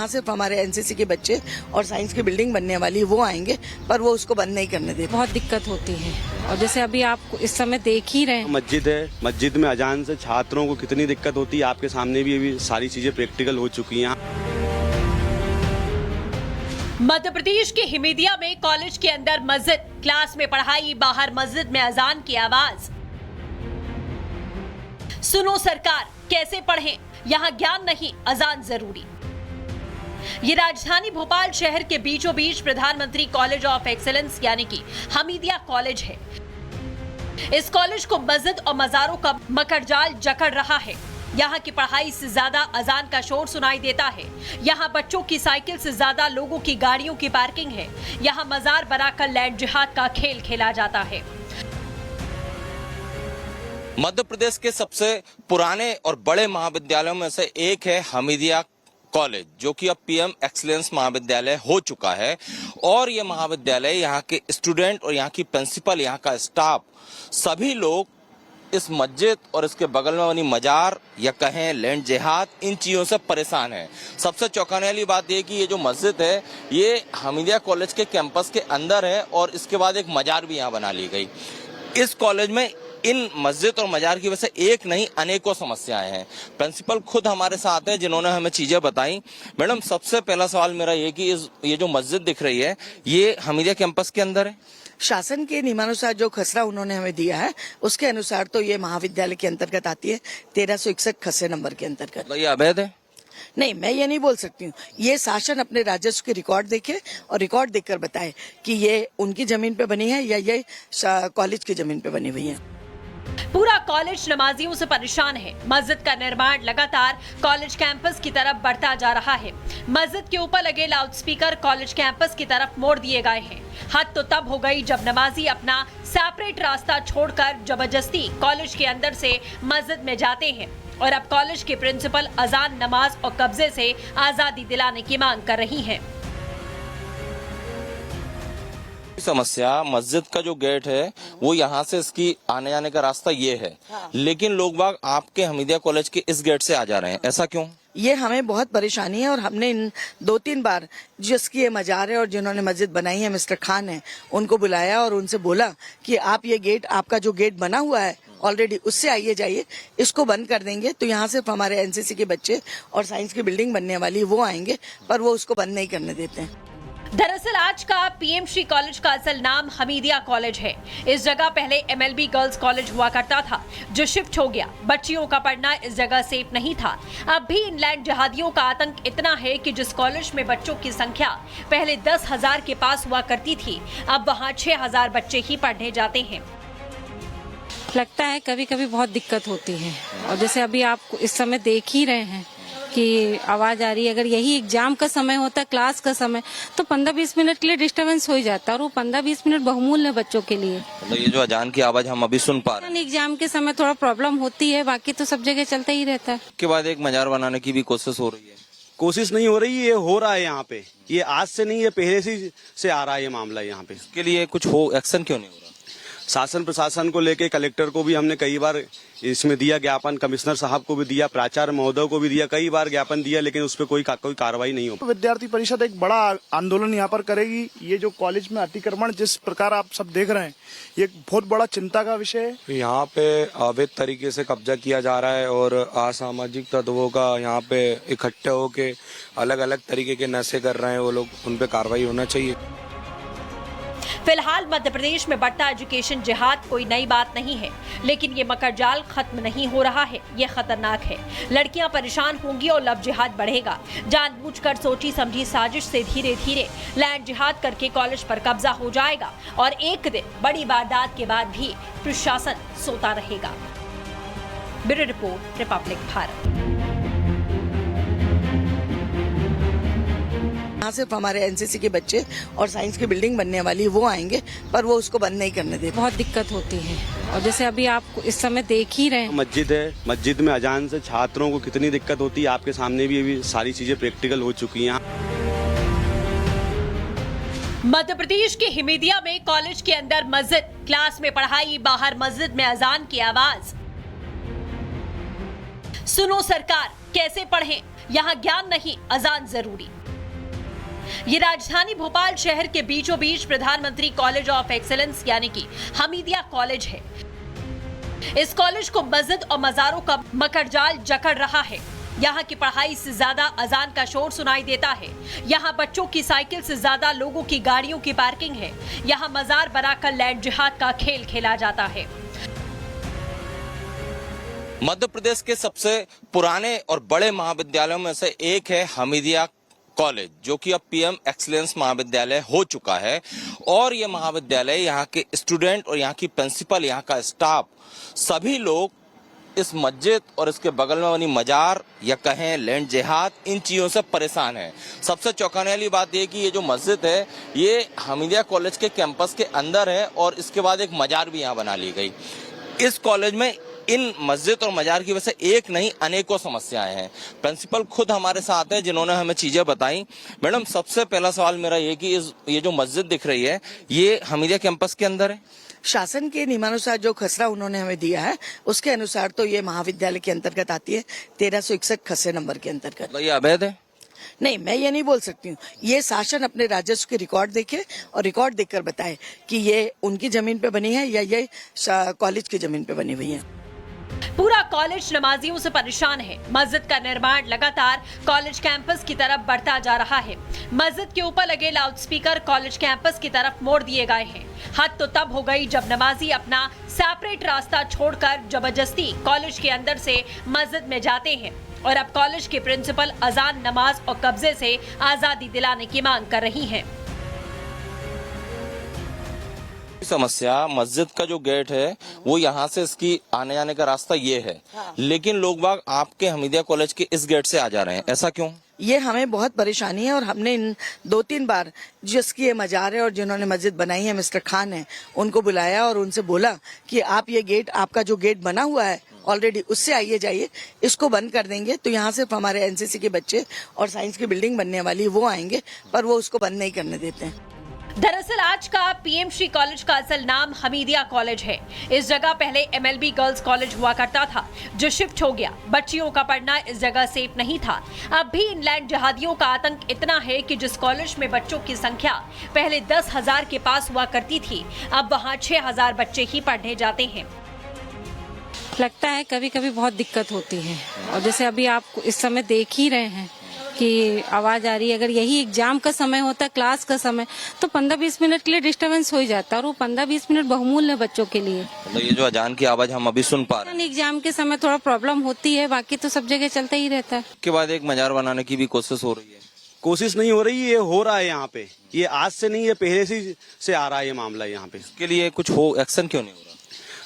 यहाँ सिर्फ हमारे एनसीसी के बच्चे और साइंस की बिल्डिंग बनने वाली वो आएंगे, पर वो उसको बंद नहीं करने देते। बहुत दिक्कत होती है और जैसे अभी आप इस समय देख ही रहे हैं, मस्जिद है, मस्जिद में अजान से छात्रों को कितनी दिक्कत होती है, आपके सामने भी अभी सारी चीजें प्रैक्टिकल हो चुकी हैं। मध्य प्रदेश के हिमीदिया में कॉलेज के अंदर मस्जिद, क्लास में पढ़ाई, बाहर मस्जिद में अजान की आवाज। सुनो सरकार, कैसे पढ़ें, यहाँ ज्ञान नहीं अजान जरूरी। ये राजधानी भोपाल शहर के बीचों बीच प्रधानमंत्री कॉलेज ऑफ एक्सीलेंस यानी कि हमीदिया कॉलेज है। इस कॉलेज को मस्जिद और मजारों का मकड़जाल जकड़ रहा है। यहाँ की पढ़ाई से ज्यादा अजान का शोर सुनाई देता है। यहाँ बच्चों की साइकिल से ज्यादा लोगों की गाड़ियों की पार्किंग है। यहाँ मजार बनाकर लैंड जिहाद का खेल खेला जाता है। मध्य प्रदेश के सबसे पुराने और बड़े महाविद्यालयों में से एक है हमीदिया कॉलेज, जो कि अब पीएम एक्सीलेंस महाविद्यालय हो चुका है। और ये महाविद्यालय, यहाँ के स्टूडेंट और यहाँ की प्रिंसिपल, यहाँ का स्टाफ, सभी लोग इस मस्जिद और इसके बगल में बनी मजार या कहें लैंड जिहाद, इन चीजों से परेशान है। सबसे चौंकाने वाली बात यह कि ये जो मस्जिद है ये हमीदिया कॉलेज के कैंपस के अंदर है और इसके बाद एक मजार भी यहाँ बना ली गई। इस कॉलेज में इन मस्जिद और मजार की वजह से एक नहीं अनेकों समस्याएं हैं। प्रिंसिपल खुद हमारे साथ हैं जिन्होंने हमें चीजें बताई। मैडम, सबसे पहला सवाल मेरा ये कि ये जो मस्जिद दिख रही है ये हमीदिया कैंपस के अंदर है? शासन के नियमानुसार जो खसरा उन्होंने हमें दिया है उसके अनुसार तो ये महाविद्यालय के अंतर्गत आती है, 1361 खसरे नंबर के अंतर्गत। तो ये अवैध है? नहीं, मैं ये नहीं बोल सकती हूँ। ये शासन अपने राजस्व के रिकॉर्ड देखे और रिकॉर्ड देखकर बताए कि ये उनकी जमीन पे बनी है या ये कॉलेज की जमीन पे बनी हुई है। पूरा कॉलेज नमाजियों से परेशान है। मस्जिद का निर्माण लगातार कॉलेज कैंपस की तरफ बढ़ता जा रहा है। मस्जिद के ऊपर लगे लाउडस्पीकर कॉलेज कैंपस की तरफ मोड़ दिए गए हैं। हद तो तब हो गई जब नमाजी अपना सेपरेट रास्ता छोड़कर जबरदस्ती कॉलेज के अंदर से मस्जिद में जाते हैं और अब कॉलेज के प्रिंसिपल अजान, नमाज और कब्जे से आजादी दिलाने की मांग कर रही हैं। समस्या मस्जिद का जो गेट है वो यहाँ से इसकी आने जाने का रास्ता ये है। लेकिन लोग बाग आपके हमीदिया कॉलेज के इस गेट से आ जा रहे हैं, ऐसा क्यों? ये हमें बहुत परेशानी है और हमने इन 2-3 बार जिसकी ये मजार है और जिन्होंने मस्जिद बनाई है मिस्टर खान है, उनको बुलाया और उनसे बोला कि आप ये गेट, आपका जो गेट बना हुआ है ऑलरेडी, उससे आइए जाइए, इसको बंद कर देंगे तो यहाँ सिर्फ हमारे एनसीसी के बच्चे और साइंस की बिल्डिंग बनने वाली वो आएंगे, पर वो उसको बंद नहीं करने देते हैं। दरअसल आज का पीएमश्री कॉलेज का असल नाम हमीदिया कॉलेज है। इस जगह पहले एमएलबी गर्ल्स कॉलेज हुआ करता था, जो शिफ्ट हो गया। बच्चियों का पढ़ना इस जगह सेफ नहीं था। अब भी इन लैंड जिहादियों का आतंक इतना है कि जिस कॉलेज में बच्चों की संख्या पहले 10,000 के पास हुआ करती थी, अब वहाँ 6,000 बच्चे ही पढ़ने जाते हैं। लगता है कभी कभी बहुत दिक्कत होती है और जैसे अभी आप इस समय देख ही रहे हैं कि आवाज आ रही है। अगर यही एग्जाम का समय होता, क्लास का समय, तो 15-20 मिनट के लिए डिस्टरबेंस हो ही जाता है और वो 15-20 मिनट बहुमूल्य है बच्चों के लिए। तो ये जो अजान की आवाज हम अभी सुन पा रहे हैं, एग्जाम के समय थोड़ा प्रॉब्लम होती है, बाकी तो सब जगह चलता ही रहता है। के बाद एक मजार बनाने की भी कोशिश हो रही है? कोशिश नहीं हो रही, ये हो रहा है यहाँ पे। ये आज से नहीं, ये पहले से आ रहा है ये मामला यहाँ पे। इसके लिए कुछ हो एक्शन क्यों नहीं हो रहा? शासन प्रशासन को लेके कलेक्टर को भी हमने कई बार इसमें दिया ज्ञापन, कमिश्नर साहब को भी दिया, प्राचार्य महोदय को भी दिया, कई बार ज्ञापन दिया, लेकिन उस पर कोई कार्रवाई नहीं हो। विद्यार्थी परिषद एक बड़ा आंदोलन यहाँ पर करेगी। ये जो कॉलेज में अतिक्रमण जिस प्रकार आप सब देख रहे हैं, ये एक बहुत बड़ा चिंता का विषय है। यहाँ पे अवैध तरीके से कब्जा किया जा रहा है और असामाजिक तत्वों का यहाँ पे इकट्ठे होके अलग अलग तरीके के नशे कर रहे हैं वो लोग, उन पे कार्रवाई होना चाहिए। फिलहाल मध्य प्रदेश में बढ़ता एजुकेशन जिहाद कोई नई बात नहीं है, लेकिन ये मकड़जाल खत्म नहीं हो रहा है। ये खतरनाक है। लड़कियां परेशान होंगी और लव जिहाद बढ़ेगा। जानबूझकर सोची समझी साजिश से धीरे धीरे लैंड जिहाद करके कॉलेज पर कब्जा हो जाएगा और एक दिन बड़ी वारदात के बाद भी प्रशासन सोता रहेगा। Bureau report, Republic Bharat. यहाँ सिर्फ हमारे एनसीसी के बच्चे और साइंस की बिल्डिंग बनने वाली वो आएंगे, पर वो उसको बंद नहीं करने देते। बहुत दिक्कत होती है और जैसे अभी आप इस समय देख ही रहे हैं, मस्जिद है, मस्जिद में अजान से छात्रों को कितनी दिक्कत होती है, आपके सामने भी अभी सारी चीजें प्रैक्टिकल हो चुकी हैं। मध्य प्रदेश के हिमीदिया में कॉलेज के अंदर मस्जिद, क्लास में पढ़ाई, बाहर मस्जिद में अजान की आवाज। सुनो सरकार, कैसे पढ़ें, यहाँ ज्ञान नहीं, अजान जरूरी। ये राजधानी भोपाल शहर के बीचों बीच प्रधानमंत्री कॉलेज ऑफ एक्सीलेंस यानी कि हमीदिया कॉलेज है। इस कॉलेज को मस्जिद और मजारों का मकड़जाल जकड़ रहा है। यहाँ की पढ़ाई से ज्यादा अजान का शोर सुनाई देता है। यहाँ बच्चों की साइकिल से ज्यादा लोगों की गाड़ियों की पार्किंग है। यहाँ मजार बनाकर लैंड जिहाद का खेल खेला जाता है। मध्य प्रदेश के सबसे पुराने और बड़े महाविद्यालयों में से एक है हमीदिया कॉलेज, जो कि अब पीएम एक्सीलेंस महाविद्यालय हो चुका है। और ये महाविद्यालय, यहाँ के स्टूडेंट और यहाँ की प्रिंसिपल, यहाँ का स्टाफ, सभी लोग इस मस्जिद और इसके बगल में बनी मजार या कहें लैंड जिहाद, इन चीजों से परेशान है। सबसे चौंकाने वाली बात यह कि ये जो मस्जिद है ये हमीदिया कॉलेज के कैंपस के अंदर है और इसके बाद एक मजार भी यहाँ बना ली गई। इस कॉलेज में इन मस्जिद और मजार की वजह से एक नहीं अनेकों समस्याएं हैं। प्रिंसिपल खुद हमारे साथ हैं जिन्होंने हमें चीजें बताई। मैडम, सबसे पहला सवाल मेरा ये कि ये जो मस्जिद दिख रही है ये हमीदिया कैंपस के अंदर है? शासन के नियमानुसार जो खसरा उन्होंने हमें दिया है उसके अनुसार तो ये महाविद्यालय के अंतर्गत आती है, 1361 खसरे नंबर के अंतर्गत। ये अवैध है? नहीं, मैं ये नहीं बोल सकती हूँ। ये शासन अपने राजस्व के रिकॉर्ड देखे और रिकॉर्ड देखकर बताए कि ये उनकी जमीन पे बनी है या ये कॉलेज की जमीन पे बनी हुई है। पूरा कॉलेज नमाजियों से परेशान है। मस्जिद का निर्माण लगातार कॉलेज कैंपस की तरफ बढ़ता जा रहा है। मस्जिद के ऊपर लगे लाउडस्पीकर कॉलेज कैंपस की तरफ मोड़ दिए गए हैं। हद तो तब हो गई जब नमाजी अपना सेपरेट रास्ता छोड़कर जबरदस्ती कॉलेज के अंदर से मस्जिद में जाते हैं और अब कॉलेज के प्रिंसिपल अजान, नमाज और कब्जे से आजादी दिलाने की मांग कर रही हैं। समस्या मस्जिद का जो गेट है वो यहाँ से इसकी आने जाने का रास्ता ये है, लेकिन लोग बाग आपके हमीदिया कॉलेज के इस गेट से आ जा रहे हैं, ऐसा क्यों? ये हमें बहुत परेशानी है और हमने इन 2-3 बार जिसकी ये मजार है और जिन्होंने मस्जिद बनाई है, मिस्टर खान है, उनको बुलाया और उनसे बोला कि आप ये गेट, आपका जो गेट बना हुआ है ऑलरेडी, उससे आइए जाइए, इसको बंद कर देंगे तो यहाँ सिर्फ हमारे एनसीसी के बच्चे और साइंस की बिल्डिंग बनने वाली वो आएंगे, पर वो उसको बंद नहीं करने देते हैं। दरअसल आज का पीएमश्री कॉलेज का असल नाम हमीदिया कॉलेज है। इस जगह पहले एमएलबी गर्ल्स कॉलेज हुआ करता था जो शिफ्ट हो गया। बच्चियों का पढ़ना इस जगह सेफ नहीं था। अब भी इन लैंड जिहादियों का आतंक इतना है कि जिस कॉलेज में बच्चों की संख्या पहले 10,000 के पास हुआ करती थी, अब वहाँ 6,000 बच्चे ही पढ़ने जाते हैं। लगता है कभी कभी बहुत दिक्कत होती है। और जैसे अभी आप इस समय देख ही रहे हैं कि आवाज आ रही है। अगर यही एग्जाम का समय होता, क्लास का समय, तो 15-20 मिनट के लिए डिस्टरबेंस हो ही जाता है और वो 15-20 मिनट बहुमूल्य है बच्चों के लिए। तो ये जो अजान की आवाज हम अभी सुन पा रहे हैं, एग्जाम के समय थोड़ा प्रॉब्लम होती है, बाकी तो सब जगह चलता ही रहता है। के बाद एक मजार बनाने की भी कोशिश हो रही है। कोशिश नहीं हो रही, ये हो रहा है यहाँ पे। ये आज से नहीं, ये पहले से आ रहा है ये मामला यहाँ पे। इसके लिए कुछ हो, एक्शन क्यों नहीं हो रहा?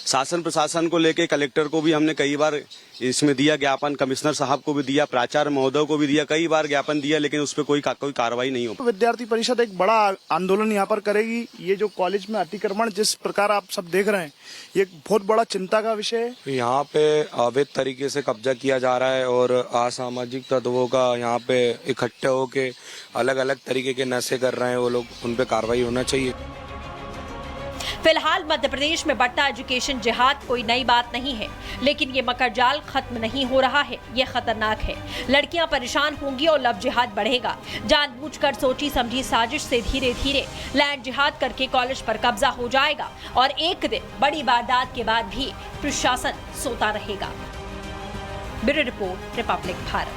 शासन प्रशासन को लेके कलेक्टर को भी हमने कई बार इसमें दिया ज्ञापन, कमिश्नर साहब को भी दिया, प्राचार्य महोदय को भी दिया, कई बार ज्ञापन दिया, लेकिन उस पर कोई कार्रवाई नहीं हो। विद्यार्थी परिषद एक बड़ा आंदोलन यहाँ पर करेगी। ये जो कॉलेज में अतिक्रमण जिस प्रकार आप सब देख रहे हैं, ये एक बहुत बड़ा चिंता का विषय है। यहाँ पे अवैध तरीके से कब्जा किया जा रहा है और असामाजिक तत्वों का यहाँ पे इकट्ठे होके अलग अलग तरीके के नशे कर रहे हैं वो लोग, उन पे कार्रवाई होना चाहिए। फिलहाल मध्य प्रदेश में बढ़ता एजुकेशन जिहाद कोई नई बात नहीं है, लेकिन ये मकड़जाल खत्म नहीं हो रहा है। ये खतरनाक है। लड़कियां परेशान होंगी और लव जिहाद बढ़ेगा। जानबूझकर सोची समझी साजिश से धीरे धीरे लैंड जिहाद करके कॉलेज पर कब्जा हो जाएगा और एक दिन बड़ी वारदात के बाद भी प्रशासन सोता रहेगा। Bureau report, Republic Bharat.